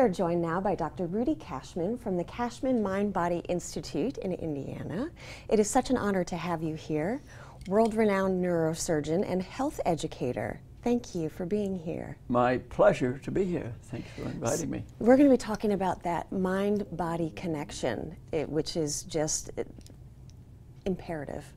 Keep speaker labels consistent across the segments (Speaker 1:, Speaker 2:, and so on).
Speaker 1: are joined now by Dr. Rudy Kachmann from the Kachmann Mind-Body Institute in Indiana. It is such an honor to have you here, world-renowned neurosurgeon and health educator. Thank you for being here.
Speaker 2: My pleasure to be here. Thanks for inviting me.
Speaker 1: We're going to be talking about that mind-body connection, which is just imperative.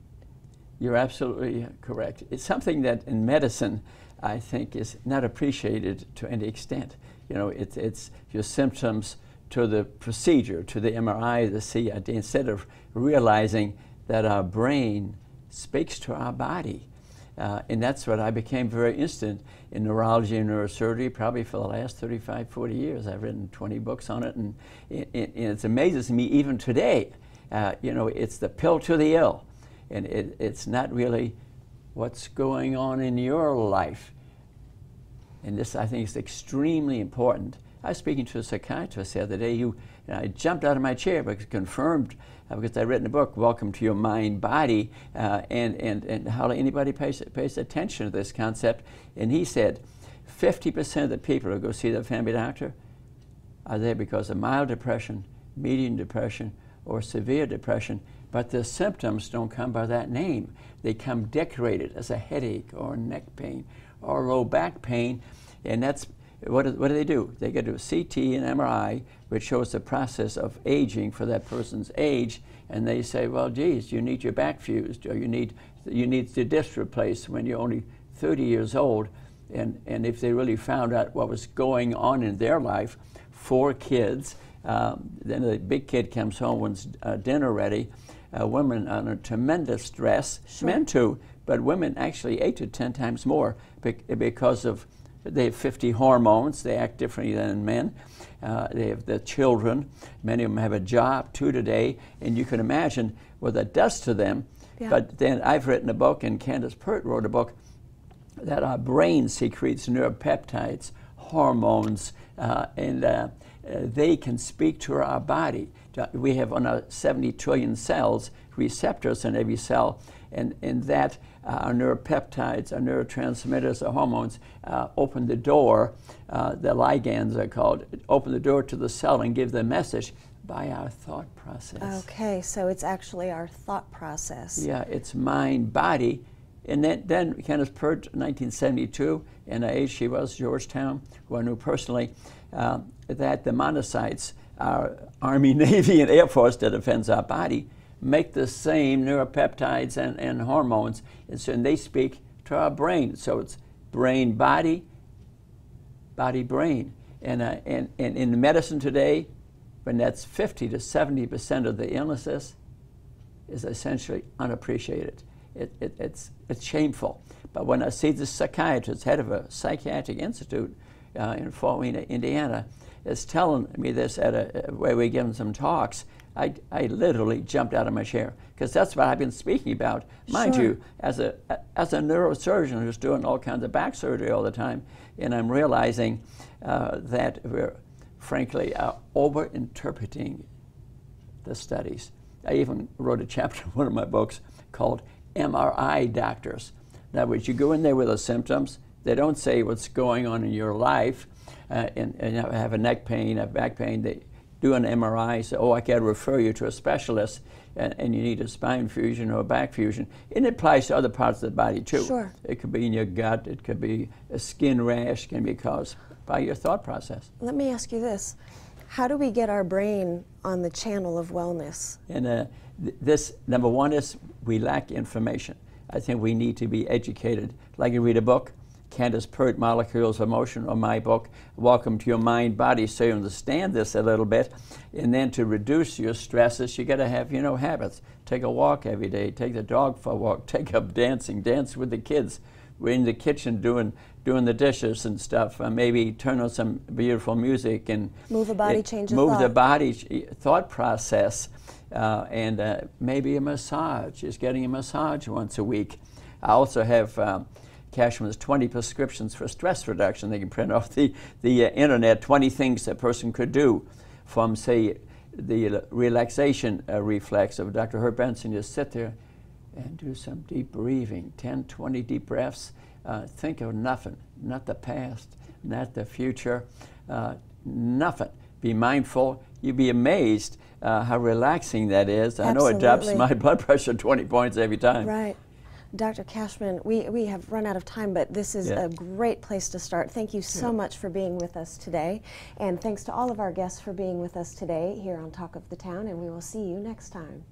Speaker 2: You're absolutely correct. It's something that in medicine I think is not appreciated to any extent. You know, it's your symptoms to the procedure, to the MRI, the CT, instead of realizing that our brain speaks to our body. And that's what I became very interested in neurology and neurosurgery probably for the last 35, 40 years. I've written 20 books on it, and it amazes me even today. You know, it's the pill to the ill, and it's not really what's going on in your life. And this, I think, is extremely important. I was speaking to a psychiatrist the other day. I jumped out of my chair because confirmed, because I'd written a book, Welcome to Your Mind Body, and how anybody pays attention to this concept. And he said, 50% of the people who go see their family doctor are there because of mild depression, medium depression, or severe depression, but the symptoms don't come by that name. They come decorated as a headache or neck pain or low back pain, and that's what do they do? They go to a CT and MRI, which shows the process of aging for that person's age, and they say, well, geez, you need your back fused, or you need the disc replaced when you're only 30 years old. And if they really found out what was going on in their life, 4 kids, then the big kid comes home when's dinner ready. Women are under tremendous stress, sure. Men too, but women actually 8 to 10 times more because of they have 50 hormones. They act differently than men. They have the children. Many of them have a job, 2 today, and you can imagine what that does to them. Yeah. But then I've written a book, and Candace Pert wrote a book, that our brain secretes neuropeptides, hormones, and they can speak to our body. We have on our 70 trillion cells receptors in every cell, and that our neuropeptides, our neurotransmitters, our hormones open the door, the ligands are called, open the door to the cell and give the message by our thought process.
Speaker 1: Okay, so it's actually our thought process.
Speaker 2: Yeah, it's mind, body. And then Candace Pert, 1972, NIH, she was, Georgetown, who I knew personally, that the monocytes, our Army, Navy, and Air Force that defends our body, make the same neuropeptides and hormones, and they speak to our brain. So it's brain, body, body, brain. And in medicine today, when that's 50 to 70% of the illnesses, is essentially unappreciated. It's shameful. But when I see the psychiatrist, head of a psychiatric institute in Fort Wayne, Indiana, is telling me this where we give him some talks, I literally jumped out of my chair, because that's what I've been speaking about. Mind
Speaker 1: Sure.
Speaker 2: you, as a neurosurgeon who's doing all kinds of back surgery all the time, and I'm realizing that we're frankly over-interpreting the studies. I even wrote a chapter in one of my books called MRI Doctors. In other words, you go in there with the symptoms. They don't say what's going on in your life, and you have a neck pain, a back pain. They do an MRI, say, oh, I got to refer you to a specialist, and you need a spine fusion or a back fusion. And it applies to other parts of the body too.
Speaker 1: Sure.
Speaker 2: It could be in your gut, it could be a skin rash, can be caused by your thought process.
Speaker 1: Let me ask you this. How do we get our brain on the channel of wellness?
Speaker 2: And this, number one, is we lack information. I think we need to be educated. Like you read a book, Candace Pert, Molecules of Emotion, or my book, Welcome to Your Mind Body, so you understand this a little bit. And then to reduce your stresses, you got to have, you know, habits. Take a walk every day, take the dog for a walk, take up dancing, dance with the kids. We're in the kitchen doing the dishes and stuff. Maybe turn on some beautiful music and
Speaker 1: move a body, change a
Speaker 2: move
Speaker 1: thought.
Speaker 2: the body thought process, and maybe a massage. Just getting a massage once a week. I also have Kachmann's 20 prescriptions for stress reduction. They can print off the internet, 20 things a person could do, from, say, the relaxation reflex of Dr. Herb Benson. Just sit there and do some deep breathing, 10, 20 deep breaths. Think of nothing, not the past, not the future. nothing. Be mindful. You'd be amazed how relaxing that is. I know it drops
Speaker 1: Absolutely.
Speaker 2: my blood pressure 20 points every time.
Speaker 1: Right. Dr. Kachmann, we have run out of time, but this is a great place to start. Thank you so much for being with us today. And thanks to all of our guests for being with us today here on Talk of the Town, and we will see you next time.